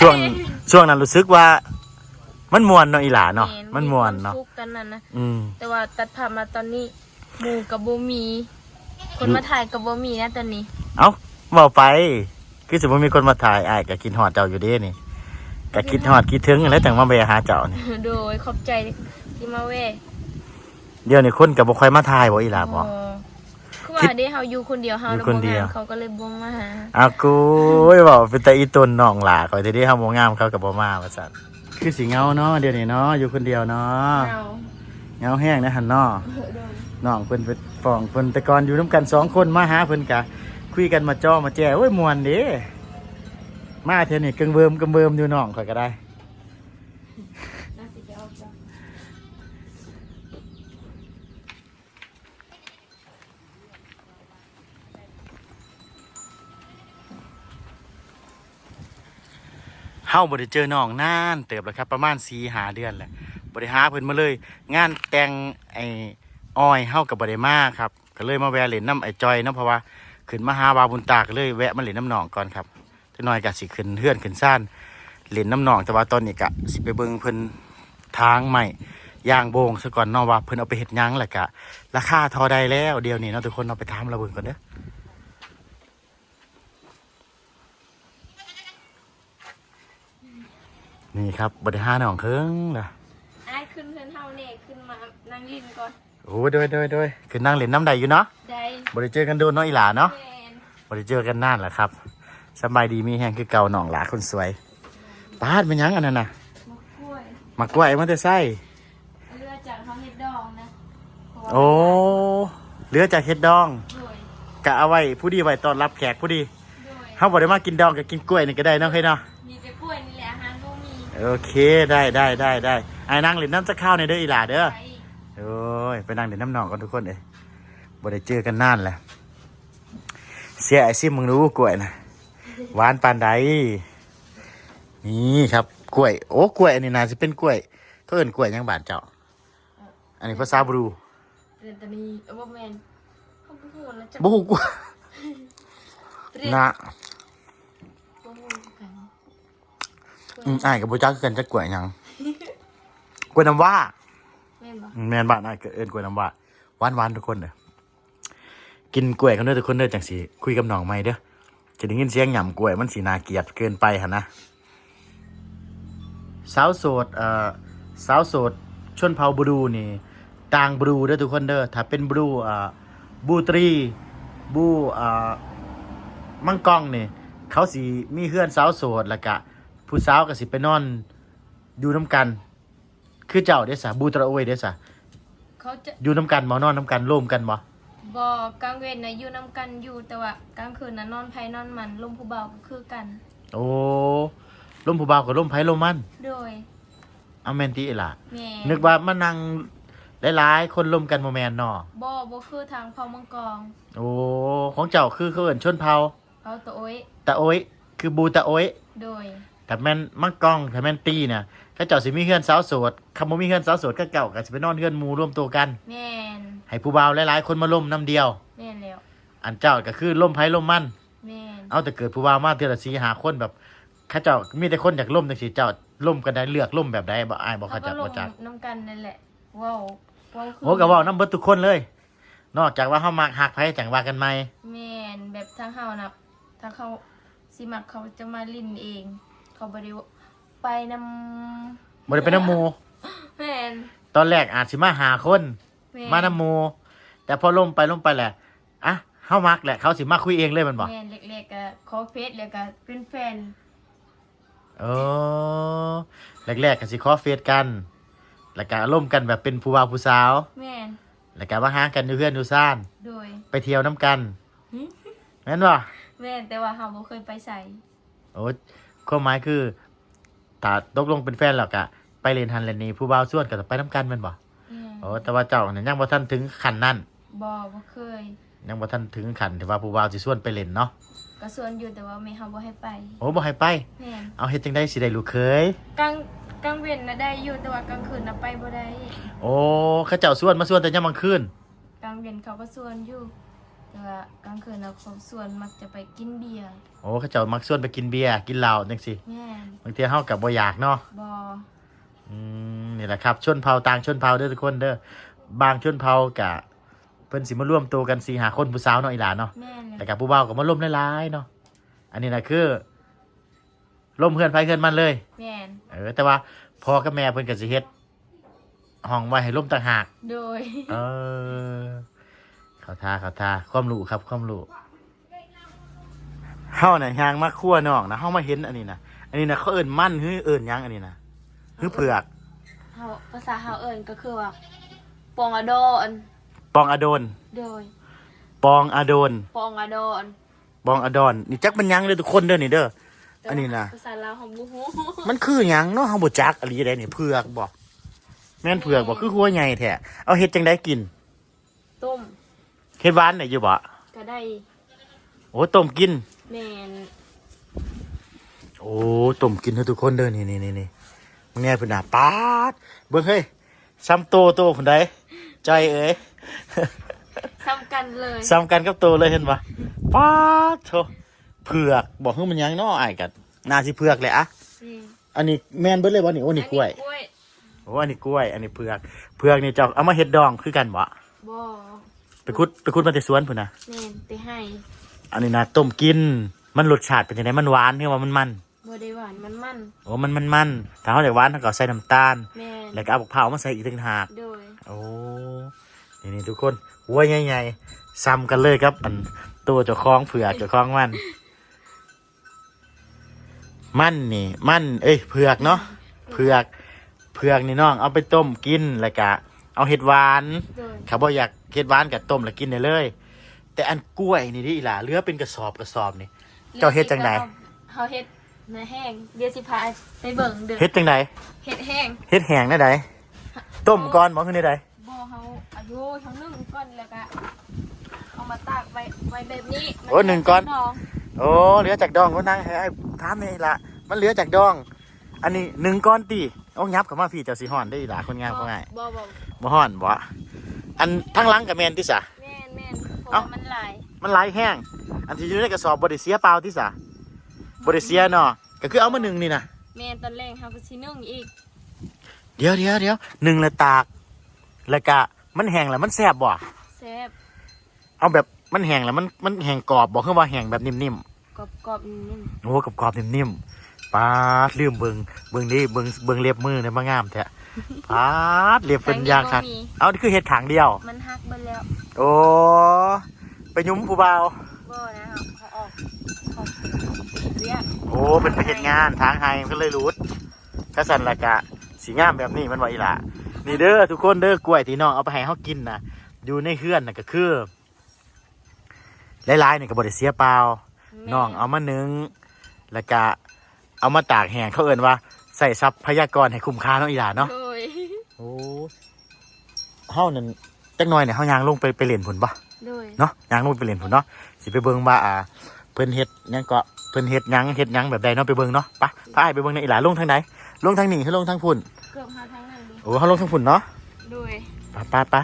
ช่วงช่วงนั้นรู้สึกว่ามันม่วนเนาะอีหลาเนาะมันม่วนเนาะกันนั่นนะ ม แต่ว่าตัดภาพมาตอนนี้หมู่กับบ่มี คนมาถ่ายกับบ่มีนะตอนนี้ เอ้าเว้าไปคือสิบ่มีคนมาถ่ายอ้ายก็กินฮอดเจ้าอยู่เด้นี่ก็คิดฮอดคิดถึงแล้วจังมาไปหาเจ้านี่ โดยขอบใจที่มาแว่ เดี๋ยวนี้คนก็บ่ค่อยมาถ่ายบ่อีหลาบ่ คือว่าเด้เฮาอยู่คนเดียวเฮา อยู่คนเดียว บ่งามเขาก็เลยบ่มาหา อากูเว้าเป็นตาอีตนน้องหล่าข่อยสิได้เฮาบ่งามเขาก็บ่มาว่าซั่นคือสิเหงาเนาะเดี๋ยวนี้เนาะอยู่คนเดียวเนาะ เอา เหงาแห้งนะหั่นเนาะ โดย น้องเพิ่นไปฟ้องเพิ่นแต่ก่อนอยู่นํกัน2คนมาหาเพิ่นก็คุยกันมาจ้อมาแจ้โอ้ยม่วนเด้มาเทื่อนี้กึ่งเวิมอยู่น้องข่อยก็ได้ น่าสิไปเอาจ้ะ เฮาบ่ได้เจอน้องนานเติบแล้วครับประมาณ4-5 เดือนแหละบ่ได้หาเพิ่นมาเลย งานแต่งไอ้อ้อยเฮาก็บ่ได้มาครับก็เลยมาแวะเล่นน้ำไอ้จอยเนาะเพราะว่าขึ้นมาหาบาวบุญตาก็เลยแวะมาเล่นน้ำหนองก่อนครับจักหน่อยก็สิขึ้นเฮือนขึ้นซ่านเล่นน้ำหนองแต่ว่าตอนนี้ก็สิไปเบิ่งเพิ่นทางใหม่ย่างโบงซะก่อนเนาะว่าเพิ่นเอาไปเฮ็ดหยังแล้วก็ราคาเท่าใดแล้วเดี๋ยวนี้เนาะทุกคนเอาไปถามเราเบิ่งก่อนเด้อนี่ครับบ่ได้หาน้องเคิงล่ะ อ้ายขึ้นเพิ่นเฮานี่ขึ้นมานั่งลิ้นก่อน โอ้โดยคือนั่งเล่นน้ำใดอยู่เนาะ ได้ บ่ได้เจอกันโดนเนาะอีหลาเนาะ แม่น บ่ได้เจอกันนานแหละครับสบายดีมีแห้งคือเก่าหนองหลาคนสวยปาดเป็นหยังอันนั้นน่ะ มะกล้วย มากล้วยมันจะใส่ เรือจากเฮาเฮ็ดดองนะเพราะว่า โอ้เหลือจากเฮ็ดดอง โดย กะเอาไว้ผู้ดีไว้ต้อนรับแขกผู้ดี โดย เฮาบ่ได้มากินดองก็กินกล้วยนี่ก็ได้เนาะเฮ้ยเนาะ มีแต่กล้วยนี่แหละอาหารบ่มี โอเคได้ไอ้นั่งเล่นน้ำจะข้าวในอยเด้ออีหลาเด้อ ไป โอ้ยไปนั่งเล่นน้ำหนองกันทุกคนเอ้ยบ่ได้เจอกันนานแหละเสียไอ้ซิมมึงรู้กล้วยนะหวานปานใดนี่ครับกล้วยโอ้กล้วยอันนี้น่าจะเป็นกล้วยเขาเอิ้นกล้วยหยังบาดเจ้าอันนี้ภาษาบรู เรียนตอนนี้บ่แม่นเฮาบ่ฮู้นะจัก บ่ฮู้กล้วย เรียน นะ บ่ฮู้กัน อ้ายกับบ่จักคือกันจักกล้วยหยังกล้วยน้ำว้า แม่นบ่ แม่นบ้านอ้ายก็เอิ้นกล้วยน้ำว้าหวานๆทุกคนเด้อกินกล้วยกันเด้อทุกคนเด้อจังสิคุยกับน้องใหม่เด้อจะได้ยินเสียงหย่ำกล้วยมันสิน่าเกลียดเกินไปหั่นนะสาวโสดสาวโสดชนเผ่าบรูนี่ต่างบรูเด้อทุกคนเด้อถ้าเป็นบรูบูตรีบูมังกองนี่เขาสิมีเฮือนสาวโสดแล้วก็ผู้สาวก็สิไปนอนอยู่น้ำกัน คือเจ้าเด้อสะบูตระโอยเด้อสะ เขาจะ อยู่น้ำกันบ่นอนน้ำกันร่วมกันบ่ บ่กลางเว้นน่ะอยู่นํกันอยู่แต่ว่ากลางคืนน่ะนอนไผนอนมันลมผู้เบาก็คือกัน โอ้ร่มผู้บ่าวกับร่มไผร่มมัน โดย เอาแม่นติเอล่ะ แม่ นึกว่ามานั่งหลายๆคนร่วมกันบ่แม่นเนาะ บ่คือทางเผามังกร โอ้ของเจ้าคือเขาเอิ้นชนเผ่า เขาตะโอ้ย ตะโอยคือบูตะโอย โดย ถ้าแม่นมังกองถ้าแม่นตีน่ะเขาเจ้าสิมีเฮือนสาวโสดคำบ่มีเฮือนสาวโสดก็เก่าก็สิไปนอนเฮือนหมู่ร่วมตัวกัน แม่น ให้ผู้บ่าวหลายๆคนมาร่มน้ำเดียว แม่นแล้ว อันเจ้าก็คือร่มไผร่มมัน แม่น เอาแต่เกิดผู้บ่าวมาเทื่อละ4-5คนแบบเขาเจ้ามีแต่คนอยากร่มจังซี่เจ้าร่มกันได้เลือกร่มแบบใดบ่อ้ายบ่ เขา เข้าใจ ก็ล บ่ ง จัก น้ำกันนั่นแหละว้าวคือ โอ้ก็เว้านำเบิดทุกคนเลย นอกจากว่าเฮามักฮักไผจังว่ากันใหม่ แม่นแบบทางเฮาน่ะทางเขาสิมักเขาจะมาลิ้นเอง เขาบ่ได้ไปนำ บ่ได้ไปนำหมู่ แม่น ตอนแรกอาจสิมาหาคน แม่ มานำหมู่แต่พอล่มไปแหละอ่ะเฮามักแหละเขาสิมาคุยเองเลยแมันบ่ แม่นเล็กๆก็ขอเฟซแล้วก็เป็นแฟน เออแรกๆก็สิขอเฟซกัน แล้วก็ร่วมกันแบบเป็นผู้บ่าวผู้สาว แม่น แล้วก็มาหากันอยู่เพื่อนอยู่ซ่าน โดย ไปเที่ยวน้ำกัน หึ แม่นบ่ แม่นแต่ว่าเฮาบ่เคยไปใส่ โอ้ความหมายคือถ้าตกลงเป็นแฟนแล้วก็ไปเล่นหันเล่นนี่ผู้บ่าวส่วนก็ต้องไปน้ำกันแม่นบ่ แม่น โอ้แต่ว่าเจ้าเนี่ยยังบ่ทันถึงขั้นนั้น บ่เคย ยังบ่ทันถึงขั้นที่ว่าผู้บ่าวสิส่วนไปเล่นเนาะ ก็ส่วนอยู่แต่ว่าแม่เฮาบ่ให้ไป โอ้บ่ให้ไป แม่น เอาเฮ็ดจังได๋สิได้ลูกเคย กลางเว้นน่ะได้อยู่แต่ว่ากลางคืนน่ะไปบ่ได้ โอ้เขาเจ้าส่วนมาส่วนแต่ยามกลางคืน กลางเว้นเขาก็ส่วนอยู่ แต่ว่ากลางคืนเราเขาส่วนมักจะไปกินเบียร์ โอ้เขาเจ้ามักส่วนไปกินเบียร์กินเหล้าจังซี่ แม่น บางทีเฮากับบ่อยากเนาะ บอ นี่แหละครับชนเผ่าต่างชนเผ่าเด้อทุกคนเด้อบางชนเผ่ากะเพิ่นสิมาร่วมตัวกัน4-5คนผู้สาวเนาะอีหลาเนาะ แม่น แต่กับผู้บ่าวก็มาร่วมหลายๆเนาะอันนี้น่ะคือร่วมเพื่อนไผเพื่อนมันเลย แม่น แต่ว่าพ่อกับแม่เพิ่นก็สิเฮ็ดห้องไว้ให้ร่วมต่างหาก โดย เออเขาท่าความรู้ครับความรู้เฮาน่ะยางมาครั่วน้องนะเฮามาเห็นอันนี้นะเขาเอิ้นมันฮือเอิ้นหยังอันนี้นะฮือเผือก เฮาภาษาเฮาเอิ้นก็คือว่าปองอะโดน ปองอโดน โดย ปองอโดน ปองอะโดน ปองอดอนนี่จักมันหยังเด้อทุกคนเด้อนี่เด้ออันนี้นะ ภาษาลาวเฮาบ่ฮู้ มันคือหยังเนาะเฮาบ่จักอะไรได้นี่เผือกบ่แม่นเผือกบ่คือหัวใหญ่แท้เอาเฮ็ดจังได๋กิน ต้ม เฮ็ดหวานได้อยู่บ่ ก็ได้ โอ้ต้มกิน แม่น โอ้ต้มกินเด้อทุกคนเด้อนี่มึงแน่เพิ่นน่ะปาดเบิ่งเฮ้ยซ้ำโตพุ่นใดใจเอ้ย ซ้ำกันเลย ซ้ำกันกับโตเลยเห็นปะป๊าดโถเผือกบอกให้มันยังเนาะอ้ายกันน่าสิเผือกแหละอะ นี่ อันนี้แม่นเบิดเลยบ่นี่โอ้นี่กล้วย โอ้อันนี้กล้วย อันนี้เผือกนี่เจ้าเอามาเฮ็ดดองคือกันบ่ บ่ ไปขุดมาแต่สวนพุ่นน่ะ แม่นไปให้ อันนี้นะต้มกินมันรสชาติเป็นจังไดมันหวานคือว่ามัน บ่ได้หวานมัน โอ้มันถ้าเฮาอยากหวานเฮาก็ใส่น้ำตาล แม่น แล้วก็เอาบักพร้าวมาใส่อีกต่างหาก โดย โอ้นี่ทุกคนหัวใหญ่ๆซ้ำกันเลยครับอันตัวเจ้าของเผือกเจ้าของมันนี่เอ้ยเผือกเนาะเผือกนี่น้องเอาไปต้มกินแล้วก็เอาเห็ดหวาน โดย เขาบอกอยากเห็ดหวานกับต้มแล้วกินได้เลย แต่อันกล้วยนี่ดิอีหล่าเหลือเป็นกระสอบนี่ เจ้าเฮ็ดจังใด เฮาเฮ็ดเนื้อแห้งเดี๋ยวสิพาไปเบิ่งเด้อ เฮ็ดจังได เฮ็ดแห้ง เฮ็ดแห้งได้ใดต้มก่อนบ่คือได้ใด บ่เฮาอายุทั้งนึ่งก่อนแล้วก็เอามาตากไว้แบบนี้ โอ้หนึ่งก่อน ดอง โอ้เหลือจากดองก็นั่งให้ถามนี่ล่ะมันเหลือจากดอง อันนี้หนึ่งก้อนตีเอายับเข้ามาพี่เจ้าสิห่อนได้อีหล่าคนงามเขาง่าย บ่ บ่ห่อนบ่อันทั้งหลังกับแมนที่สะ แม่นเพราะ เอ้า ว่ามันหลาย มันไหลายแห้งอันที่อยู่ในกระสอบบริเสียเปล่าที่สะบริเสียเนาะก็คือเอามาหนึ่งนี่นะ แม่นตอนแรกเฮาก็สินึ่งอีก เดี๋ยวหนึ่งละตากแล้วก็มันแห้งแล้วมันแซ่บบ่ แซ่บ เอาแบบมันแห้งแล้วมันแห้งกรอบบอกคือว่าแห้งแบบนิ่ม กรอบๆนิ่ม ๆโอ้กรอบๆนิ่มๆป๊าดลืมเบิ่งนี่เบิ่งเล็บมือเนี่ยมางามแท้ป๊าดเล็บเป็นยางคักเอานี่คือเห็ดถังเดียว มันหักเบิดแล้ว โอ้ไปยุ้มผู้บ่าว บ่นะครับเขาออกเขาเรียก โอ้เป็นไปเฮ็ดงานทางไฮมันก็เลยรูดถ้าสั่นละกะสีงามแบบนี้มันว่าอีหล่ะนี่เด้อทุกคนเด้อกล้วยที่น้องเอาไปให้เฮากินนะอยู่ในเฮือนน่ะก็คือหลายๆนี่ก็บ่ได้เสียเปล่าน้องเอามานึ่งแล้วก็เอามาตากแห้งเขาเอิ้นว่าใส่ทรัพยากรให้คุ้มค่าเนาะอีหล่ะเนาะ โดย โอ้เฮานั่นจักหน่อยเนี่ยเฮายางลงไปเล่นพุ่นบ่ โดย เนาะยางลงไปเล่นพุ่นเนาะสิไปเบิ่งว่าเพิ่นเฮ็ดหยังก็เพิ่นเฮ็ดหยังแบบใดเนาะไปเบิ่งเนาะไปพาอ้ายไปเบิ่งในอีหล่าลงทางไหนลงทางนี้หรือลงทางพุ่น เกือบหาทางนั้นดิ โอ้เฮาลงทางพุ่นเนาะ โดย ไป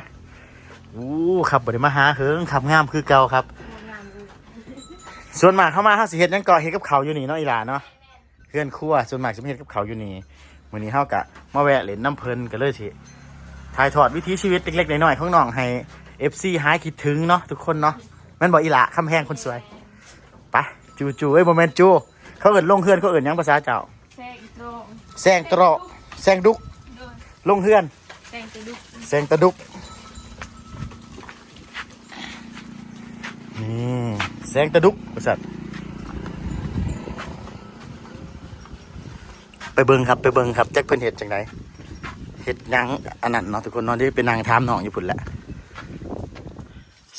อู้ครับบ่ได้มาหาเฮิงขับงามคือเก่าครับ งามดู ส่วนมากเข้ามาเฮาสิเฮ็ดหยังก็เฮ็ดกับข้าวอยู่นี่เนาะอีหล่าเนาะเฮือนครัวส่วนมากสิมาเฮ็ดกับข้าวอยู่นี่มื้อนี้เฮากะมาแวะเล่นน้ำเพิ่นก็เลยสิถ่ายทอดวิถีชีวิตเล็กๆน้อยๆของน้องให้ FC หายคิดถึงเนาะทุกคนเนาะแม่นบ่อีหล่าคำแพงคนสวยไปจูเอ้ยบ่แม่นจูเขาเอิ้นลงเฮือนเขาเอิ้นหยังภาษาเจ้า แซงโดง แซงตรอแซงดุก โดย ลงเฮือน แซงจะดุก แซงตะดุกนี่แซงตะดุกบริษัทไปเบิ่งครับแจ็คเพิ่นเห็ดจังไดเห็ดหยังอันนั้นเนาะทุกคนเนาะที่เป็นนางถามน้องอยู่พุ่นแหละ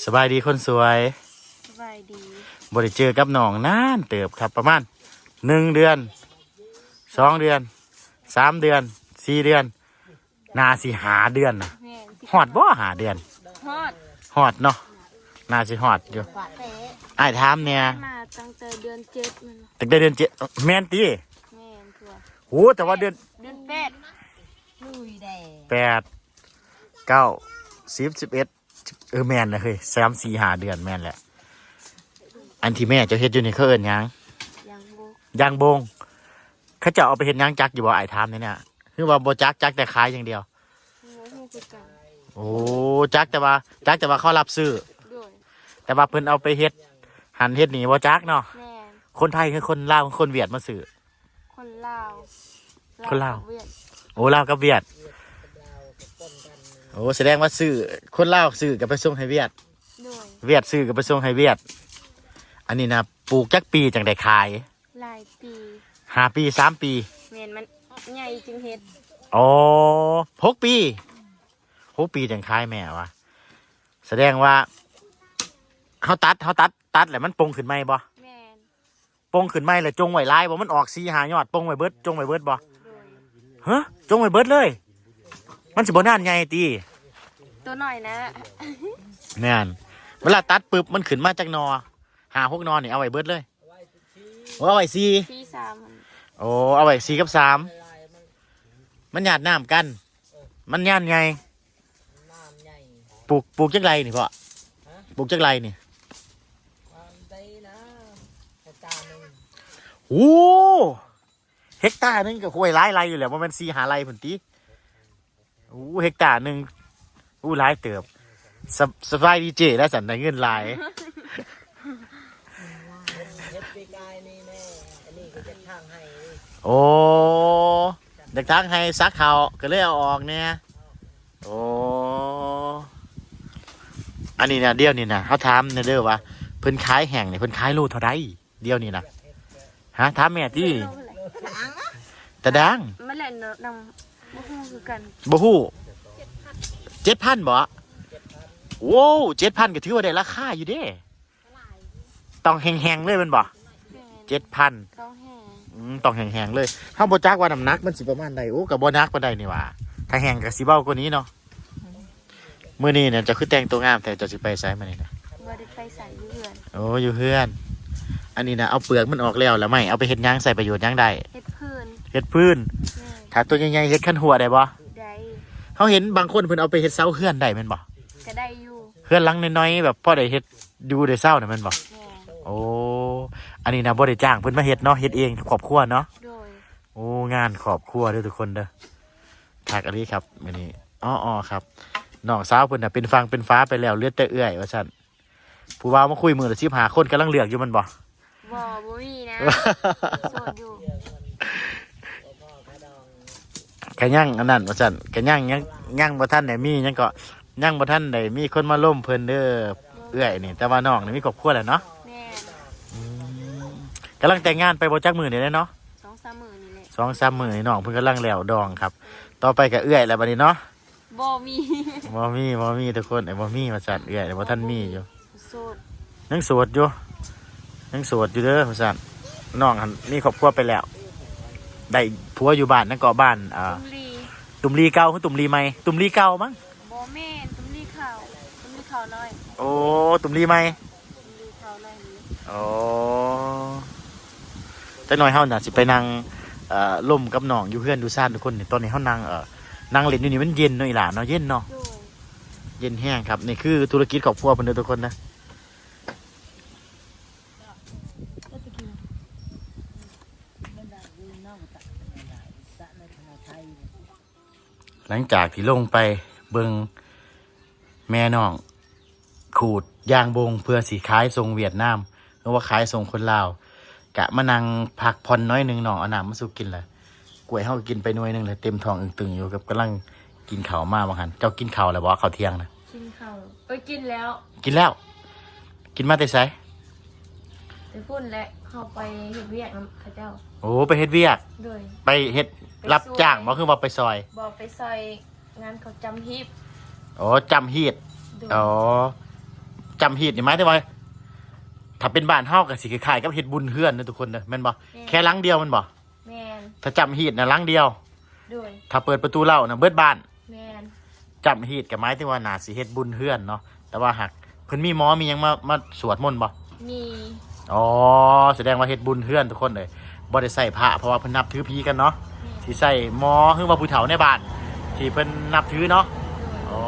สบายดีคนสวย สบายดี บ่ได้เจอกับน้องนานเติบครับประมาณ1 เดือน2 เดือน3 เดือน4 เดือนนาสิหาเดือนนะ แม่นสิ ฮอดบ่หาเดือน ฮอด ฮอดเนาะน่าสิฮอดอยู่ ปะเตะ อ้ายถามเนี่ย มาตั้งแต่เดือน7มัน ตั้งแต่เดือน7แม่นติ แม่นตัว โอ้แต่ว่าเดือน เดือน8ลุยแดง 8 9 10 11 แม่นนะเฮ้ย3-4-5 เดือนแม่นแหละอันที่แม่เจะเฮ็ดอยู่นี่เขาเอิ้นหยัง ยังบ่ ยางบงเขาจะเอาไปเฮ็ดหยังจักอยู่บ่อ้ายถามเนี่ยคือว่าบ่จักแต่ขายอย่างเดียว ฮู้คือกัน โอ้จักแต่ว่าเขารับซื้อ ด้วย แต่ว่าเพิ่นเอาไปเฮ็ดหันเฮ็ดนี่บ่จักเนาะ แม่น คนไทยคือคนลาวคือคนเวียดมาซื้อ คนลาว คนลาว เวียด โอ้ลาวกับเวียดโอ้แสดงว่าซื้อคนลาวซื้อกับไปส่งให้เวียด ด้วย เวียดซื้อกับไปส่งให้เวียด อันนี้นะปลูกจักปีจังได้ขาย หลายปี 5 ปี 3 ปี แม่นมันใหญ่จึงเฮ็ด อ๋อ6 ปี6 ปีจังขายแม่วะแสดงว่าเขาตัดแล้วมันปงขึ้นไหมบ่ แม่น ปงขึ้นไหมแล้วจงไว้ลายบ่มันออก4-5 ยอดปงไว้เบิดจงไว้เบิดบ่ ด้วย ฮะจงไว้เบิดเลย มันสิบ่นานใหญ่ตี ตัวหน่อยนะ แม่นเวลาตัดปึ๊บมันขึ้นมาจากนอ5-6 นอนี่เอาไว้เบิดเลยโอ้เอาไว้4 ปี3มัน โอ้เอาไว้4 กับ 3มันหยาดน้ำกัน มันย่านไงปลูกจักไรนี่พ่อปลูกจักไรนี่โอ้เฮกตาร์หนึงก็คุยหลายไรอยู่แหล้วว่ามัน4-5 ไรผลตีโอ้เฮกตาร์หนึงอู้หลายเติบสบายดีเจแล้วสันได้เงินหลาย เฮ็ดปีกายนี่แม่อันนี้ก็จะทางให้ โอ้เด็กทางให้ซักเขาก็เลยเอาออกเนี่ยโอ้อันนี้นะเดียวนี่นะเขาถามเนี่ยเด้อว่าเพิ่นขายแห่งเนี่ยเพิ่นขายโลเท่าไรเดียวนี่นะฮะถามแม่ที่แต่ดัง มันแหละเนาะนำบ่ฮู้คือกัน บ่ฮู้7,000บ่โว้ว7,000ก็ถือว่าได้ราคาอยู่เด้ต้องแห้งๆเลยแมันบ่ แม่น 7,000 ต้องแห่ ต้องแห้งๆเลยถ้าบ่จักว่าน้ำหนักมันสิประมาณใดโอ้ก็บ่หนักปานใดนี่หว่าถ้าแห้งก็สิเบากว่านี้เนาะมื้อนี้เนี่ยจะคือแต่งตัวงามแต่จะสิไปไสมื้อนี้นะ บ่ได้ไปใส่อยู่เฮือน โอ้อยู่เฮือน อันนี้นะเอาเปลือกมันออกแล้วไม่เอาไปเฮ็ดหยังใส่ประโยชน์หยังได้ เฮ็ดพื้น เฮ็ดพื้น แม่น ถ้าตัวใหญ่ๆเฮ็ดคันหัวได้บ่ ได้ เฮาเห็นบางคนเพิ่นเอาไปเฮ็ดเสาเฮือนได้แม่นบ่ ก็ได้อยู่ เฮือนหลังน้อยๆแบบพอได้เฮ็ดอยู่ได้เช้าน่ะแม่นบ่ แม่น โอ้อันนี้นะบ่ได้จ้างเพิ่นมาเฮ็ดเนาะเฮ็ดเองครอบครัวเนาะ โดย โอ้งานครอบครัวเด้อทุกคนเด้อทักอันนี้ครับมื้อนี้อ้อๆครับน้องสาวเพิ่นน่ะเป็นฟังเป็นฟ้าไปแล้วเหลือแต่เอื้อยว่าซั่นผู้บ่าวมาคุยมื้อละ15 คนกำลังเลือกอยู่มันบ่ บ่มีนะโสดอยู่ กะย่างอันนั้นว่าซั่นกะย่างยังบ่ทันได้มีหยังก็ยังบ่ทันได้มีคนมาล้มเพิ่นเด้อเอื้อยนี่แต่ว่าน้องนี่มีครอบครัวแล้วเนาะ แม่น กำลังแต่งงานไปบ่จักมื้อนี่แหละเนาะ 2-3 มื้อนี่แหละ 2-3 มื้อนี่น้องเพิ่นกำลังแล้วดองครับ ต่อไปก็เอื้อยแล้วบัดนี้เนาะ บ่มี บ่มีทุกคนไอ้บ่มีว่าซั่นเอื้อยบ่ทันมีอยู่ โสด ยังโสดอยู่ยังโสดอยู่เด้อว่าซั่นน้องหันมีครอบครัวไปแล้วได้ผัวอยู่บ้านนั่นก็บ้านตุมลี ตุ่มลีเก่าคือตุ่มลีใหม่ตุ่มลีเก่ามั้ง บ่แม่นตุมลีขาวตุมลีขาวน้อย โอ้ตุ่มลีใหม่ ตุมลีขาวน้อยนี่ โอ้แต่น้อยเฮาน่ะสิไปนั่งล่มกับน้องอยู่เพื่อนดูซ่านทุกคนนี่ตอนนี้เฮานั่งนั่งเล่นอยู่นี่มันเย็นเนาะอีหล่าเนาะเย็นเนาะ โดย เย็นแห้งครับนี่คือธุรกิจครอบครัวเพิ่นเด้อทุกคนนะหลังจากที่ลงไปเบิงแม่น้องขูดยางบงเพื่อสีขายทรงเวียดนามหรือว่าขายทรงคนลาวกะมานั่งพักผ่อนน้อยหนึงน้องเอาน้ำมาสู่กินเลยกล้วยเฮากินไปหน่วยหนึงเลยเต็มท้องอึ่งตึงอยู่กับกำลังกินข้าวมาบางหันเจ้ากินข้าวแล้วบ่ข้าวเที่ยงนะ กินข้าวกินแล้ว กินแล้ว กินมาแต่ไส ไปพุ่นและเข้าไปเฮ็ดเวียกนำเขาเจ้า โอ้ไปเฮ็ดเวียก โดย ไปเฮ็ดรับจ้างบ่คือว่าไปซอย บอกไปซอยงานเขาจำฮิป อ๋อจำฮีด โดย อ๋อจำฮีดนี่หมายถึงว่าถ้าเป็นบ้านเฮาก็สิคล้ายๆกับเฮ็ดบุญเฮือนเด้อทุกคนเด้อแม่นบ่แค่หลังเดียวแมันบ่ แมน ถ้าจำฮีดน่ะหลังเดียว โดย ถ้าเปิดประตูเล่าน่ะเบิดบ้าน แมน จำฮีดก็หมายถึงว่าน่าสิเฮ็ดบุญเฮือนเนาะแต่ว่าหากเพิ่นมีหมอมีหยังมาสวดมนต์บ่ มี อ๋อแสดงว่าเฮ็ดบุญเฮือนทุกคนเลยบ่ได้ใส่พระเพราะว่าเพิ่นนับถือผีกันเนาะสิใส่หมอคือว่าผู้เฒ่าในบ้านที่เพิ่นนับถือเนาะอ๋อ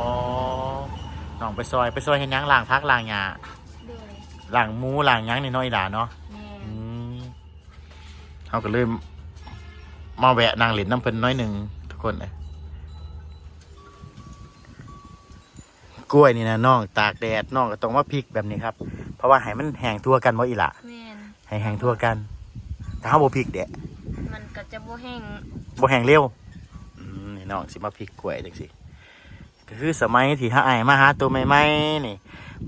น้องไปซอยเฮ็ดหยังล้างพักล้างหญ้า โดย ล้างหมูล้างหยังนี่น้อยหลาเนาะ แม่ อืมเฮาก็เลยมาแวะนั่งเล่นน้ำเพิ่นน้อยหนึงทุกคนเลยกล้วยนี่นะน้องตากแดดน้องก็ต้องมาพริกแบบนี้ครับเพราะว่าให้มันแห้งทั่วกันบ่อีหล่ะ แม่น ให้แห้งทั่วกันถ้าเฮาบ่พริกเด้ มันก็จะบ่แห้ง บ่แห้งเร็วนี่น้องสิมาพริกกล้วยจังซี่ก็คือสมัยที่เฮาอ้ายมาหาตัวใหม่ๆนี่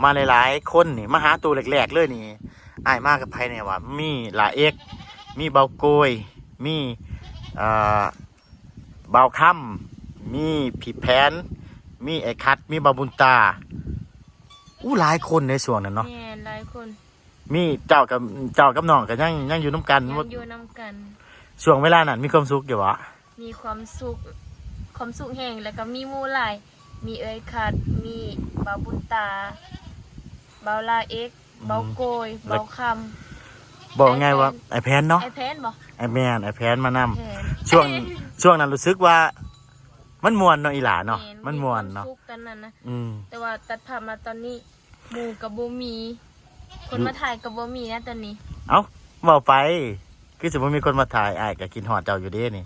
มาหลายๆคนนี่มาหาตัวแรกๆเลยนี่อ้ายมากับไผเนี่ยว่ามีหลาเอกมีเบาโกยมีเบาค่ำมีผีแผนมีไอ้คัดมีบาบุญตาหลายคนในส่วนนั้นเนาะ แม่นหลายคน มีเจ้ากับน้องก็ยังอยู่น้ำกัน ยังอยู่นํกัน ช่วงเวลานั้นมีความสุขอยู่วะ มีความสุขแห่งแล้วก็มีหมู่หลายมีเอ้ยคัดมีเบาบุญตาเบาลาเอ็กเบาโกยเบาคำ บอกไงว่าไอ้แผนเนาะ ไอแพนบ่ ไอ้แมนไอ้แผนมานำ แพน ช่วงนั้นรู้สึกว่ามันม่วนเนาะอีหลาเนาะมันม่วนเนาะ สุขกันนั่นนะ อืม แต่ว่าตัดภาพมาตอนนี้หมู่กับบ่มี คนมาถ่ายกับบ่มีนะตอนนี้ เอ้าเว้าไปคือสมมุติมีคนมาถ่ายอ้ายก็กินฮอดเจ้าอยู่เด้นี่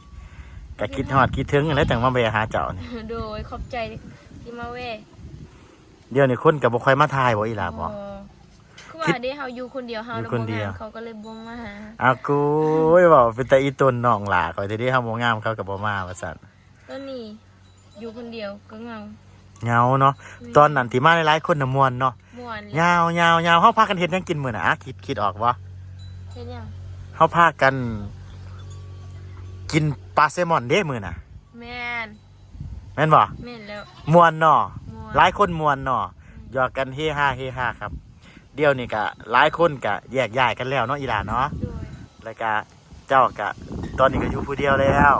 ก็คิดฮอดคิดถึงแล้วจังมาไปหาเจ้านี่ โดยขอบใจที่มาแว่ เดี๋ยวนี้คนก็บ่ค่อยมาถ่ายบ่อีหลาบ่ คือว่าเด้เฮาอยู่คนเดียวเฮา อยู่คนเดียว บ่งามเขาก็เลยบ่มาหา อากูเว้าเป็นตาอีตนน้องหล่าข่อยสิได้เฮาบ่งามเขาก็บ่มาว่าซั่น ตอนนี้อยู่คนเดียวก็เหงา เหงาเนาะตอนนั้นที่มาหลายๆคนน่ะม่วนเนาะ ม่วน ยาวๆๆเฮาพากันเฮ็ดหยังกินมื้อน่ะคิดออกบ่ เฮ็ดหยัง เฮาพากัน กินปลาแซลมอนเด้มื้อน่ะ แม่น แม่นบ่ แม่นแล้ว ม่วนเนาะ ม่วน หลายคนม่วนเนาะหยอกกันเฮฮาครับ เดี๋ยวนี้ก็หลายคนก็แยกย้ายกันแล้วเนาะอีหลาเนาะ โดย แล้วก็เจ้าก็ตอนนี้ก็อยู่ผู้เดียวแล้ว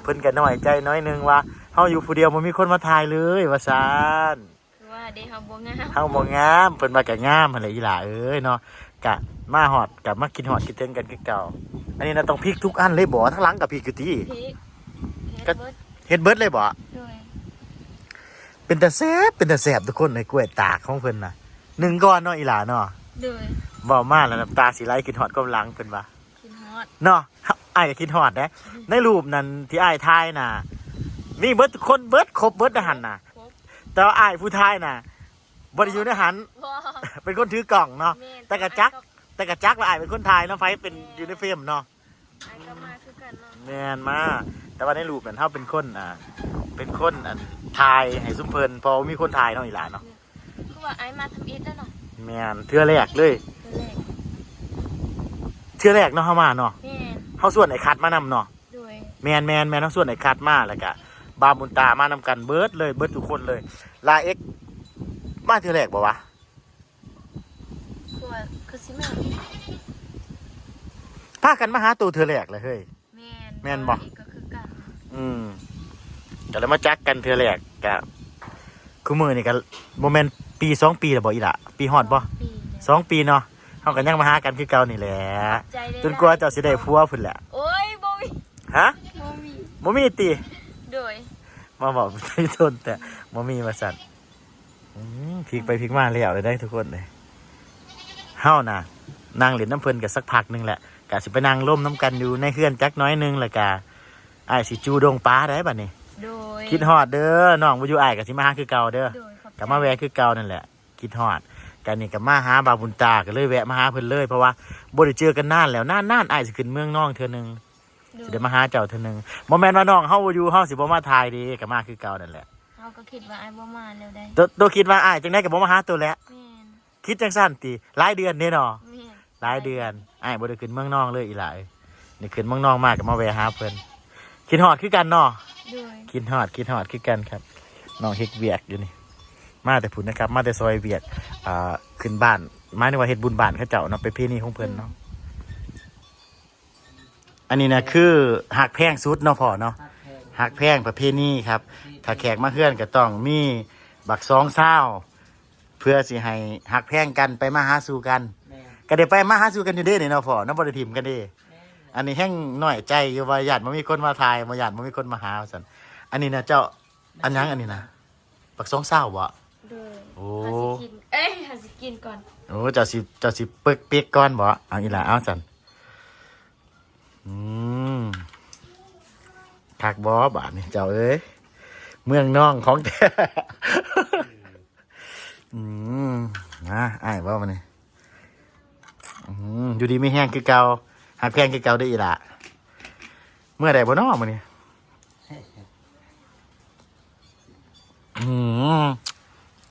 เพิ่นก็น้อยใจน้อยหนึงว่าเฮาอยู่ผู้เดียวบ่มีคนมาถ่ายเลยว่าซั่น คือว่าเด้เฮาบ่งาม เฮาบ่งามเพิ่นว่าก็งามหั่นแหละอีหล่าเอ้ยเนาะก็มาฮอดก็มากินฮอดคิดถึงกันคือเก่าอันนี้น่ะต้องพริกทุกอันเลยบ่ทั้งหลังก็พริกอยู่ติ พริก ก็ เฮ็ดเบิด เฮ็ดเบิดเลยบ่ โดย เป็นตาแซ่บทุกคนในกล้วยตากของเพิ่นน่ะหนึ่งก้อนเนาะอีหล่าเนาะ โดย เว้ามาแล้วน้ำตาสิไหลกินฮอดกำลังเพิ่นว่า กินฮอด เนาะอ้ายก็คิดฮอดนะในรูปนั้นที่อ้ายถ่ายน่ะมีเบิดทุกคนเบิดครบเบิดในหันน่ะ ครบ แต่ว่าอ้ายผู้ถ่ายน่ะบ่ได้อยู่ในหัน บ่ เป็นคนถือกล่องเนาะ แม่น แต่กระจักว่าอ้ายเป็นคนถ่ายเนาะไฟเป็นอยู่ในเฟรมเนาะ ไอ้ก็มาคือกันเนาะ แม่นมาแต่ว่าในรูปนั้นเฮาเป็นคนเป็นคนถ่ายให้ซุมเพิ่นพอมีคนถ่ายเนาะอีหลาเนาะ คือว่าไอ้มาทำอิฐแล้วเนาะ แม่นเทื่อแรกเลย เทื่อแรก เทื่อแรกเนาะเฮามาเนาะ แม่น เฮาส่วนไอ้คัดมานำเนาะ โดย แม่นเฮาส่วนไอ้คัดมาแล้วก็บาบุญตามานำกันเบิดเลยเบิดทุกคนเลยลาเอ็กมาเทื่อแรกบ่วะ คือว่าคือสิแม่น พากันมาหาตัวเทื่อแรกเลยเฮ้ย แม่นบ่ อีกก็คือกัน ก็เลยมาจักกันเทื่อแรกก็คือมื้อนี่ก็บ่แม่นปี2ปีแล้วบ่อีหล่ะปีฮอดบ่ ปีเนี่ย 2 ปีเนาะเฮาก็ยังมาหากันคือเก่านี่แหละ ใจได้ จนกว่าเจ้าสิได้ผัวพุ่นแหละ โอ้ยบ่มี ฮะ บ่มี บ่มีติ โดย มาบอกไปทนแต่บ่มีว่าซั่นพลิกไปพลิกมาแล้วเลยได้ทุกคนเลยเฮาน่ะนั่งเล่นน้ำเพิ่นก็สักพักหนึงแหละก็สิไปนั่งร่มน้ำกันอยู่ในเฮือนจักหน้อยหนึงแล้วก็อ้ายสิจูดงปลาได้บัดนี้ โดย คิดฮอดเด้อน้องบ่อยู่อ้ายก็สิมาหาคือเก่าเด้อ โดยขอบใจ ก็มาแวะคือเก่านั่นแหละคิดฮอดกันนี่ก็มาหาบาวบุญตาก็เลยแวะมาหาเพิ่นเลยเพราะว่าบ่ได้เจอกันนานแล้วนานอ้ายสิขึ้นเมืองน้องเทื่อนึง โดย สิได้มาหาเจ้าเทื่อนึงบ่แม่นว่าน้องเฮาบ่อยู่เฮาสิบ่มาถ่ายเดีก็มาคือเก่านั่นแหละ เราก็คิดว่าไอ้บ่มาแล้วได้ ตัวคิดว่าอ้ายจังได๋ก็บ่มาหาตัวแหละ แม่น คิดจังซั่นติหลายเดือนเด้เนาะ แม่น หลายเดือนอ้ายบ่ได้ขึ้นเมืองน้องเลยอีหลายนี่ขึ้นเมืองน้องมาก็มาแวะหาเพิ่นคิดฮอดคือกันเนาะ โดย คิดฮอดคือกันครับน้องเฮ็ดเวียกอยู่นี่มาแต่พุ่นนะครับมาแต่ซอยเวียกขึ้นบ้านหมายถึงว่าเฮ็ดบุญบ้านเขาเจ้าเนาะไปเพณีของเพิ่นเนาะอันนี้นะคือหักแพงสุดเนาะพ่อเนาะ ฮักแพง หักแพงประเพณีครับถ้าแขกมาเฮือนก็ต้องมีบักซองเศร้าเพื่อสิให้หักแพงกันไปมาหาสู่กัน แม่ ก็ได้ไปมาหาสู่กันอยู่เด้นี่เนาะพ่อเนาะบ่ได้ถิ่มกันเด้อันนี้แห้งน้อยใจอยู่ว่าญาติบ่มีคนมาทายบ่ญาติบ่มีคนมาหาว่าซั่นอันนี้นะเจ้าอันหยังอันนี้นะบักซองเศร้าบ่ โดย โอ้ หาสิกินเอ้ยหาสิกินก่อน โอ้เจ้าสิเปิกเปียกก้อนบ่เอาอีหล่ะเอาสันคักบ่บาดนี่เจ้าเอ้ยเมืองน้องของแท้ นะอ้ายว่ามันนี่อยู่ดีไม่แห้งคือเก่าหักแพงคือเก่าได้อีหล่ะเมื่อใดบ่น้อมันนี่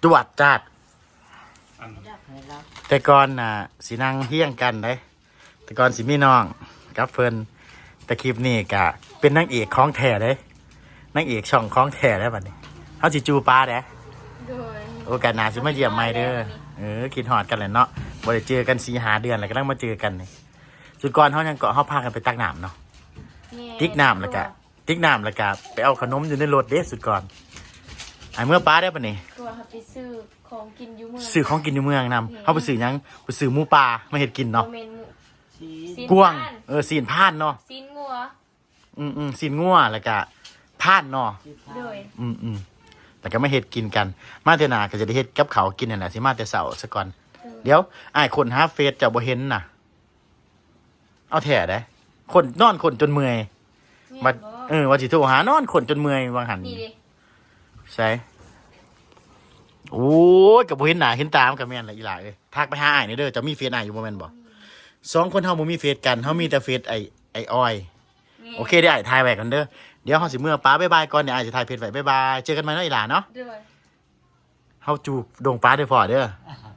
จวดจัด แต่ก่อนน่ะสินั่งเฮี้ยงกันได้แต่ก่อนสิมีน้องกับเพิ่นแต่คลิปนี้กะเป็นนางเอกของแท้เด้นางเอกช่องของแท้ได้บัดนี้เฮาสิจูปลาเด้ โดย โอกาสหน้าสิมาเยี่ยมใหม่เด้อคิดฮอดกันแหละเนาะบ่ได้เจอกัน4-5 เดือนแล้วกำลังมาเจอกันนี่สุดก่อนเฮายังเกาะเฮาพากันไปตักน้ำเนาะ แม่ ติ๊กน้ำแล้วก็ไปเอาขนมอยู่ในรถเด้สุดก่อนไอ้เมื่อป้าได้ปะนี่ ตัวเขาไปซื้อของกินอยู่เมือง ซื้อของกินอยู่เมืองนำเฮาไปซื้อหยังไปซื้อหมูปลามาเฮ็ดกินเนาะ โมเมนต์ ชี ซีน กวาง ผ่าน ซีนพานเนาะ ซีนงัว ซีนงัวแล้วก็พานเนาะ โดย แล้วก็มาเฮ็ดกินกัน มาเทื่อหน้าก็จะได้เฮ็ดกับเขาวกินนั่นแหละสิมาแต่เช้าซะก่อน เดี๋ยวอ้ายคนหาเฟซเจ้าบ่เห็นน่ะ เอาแท้เด้คนนอนคนจนเมื่อย แม่ ว่า บ่ ว่าสิโทรหานอนคนจนเมื่อยวางหัน นี่ดิ ใช่โอ้ยกับบ่เห็นหน้าเห็นตามนกับแม่นละอีหล่าเอ้ยทักไปหาอ้ายนี่เด้อเจะมีเฟซอ้ายอยู่บ่แม่นบ่สองคนเฮาบ่มีเฟซกันเฮามีแต่เฟซไอ้อ้อย แม่ โอเคเดี๋ยวอ้ายถ่ายไว้กันเด้อเดี๋ยวเฮาสิเมื่อป้าบ๊ายบายก่อนเดี๋ยวอ้ายจะถ่ายเพจไว้บ๊ายบายเจอกันใหม่เนาะอีหล่าเนาะ ด้วย เฮาจูบดงป้าเด้อพ่อเด้อ อ่าฮะ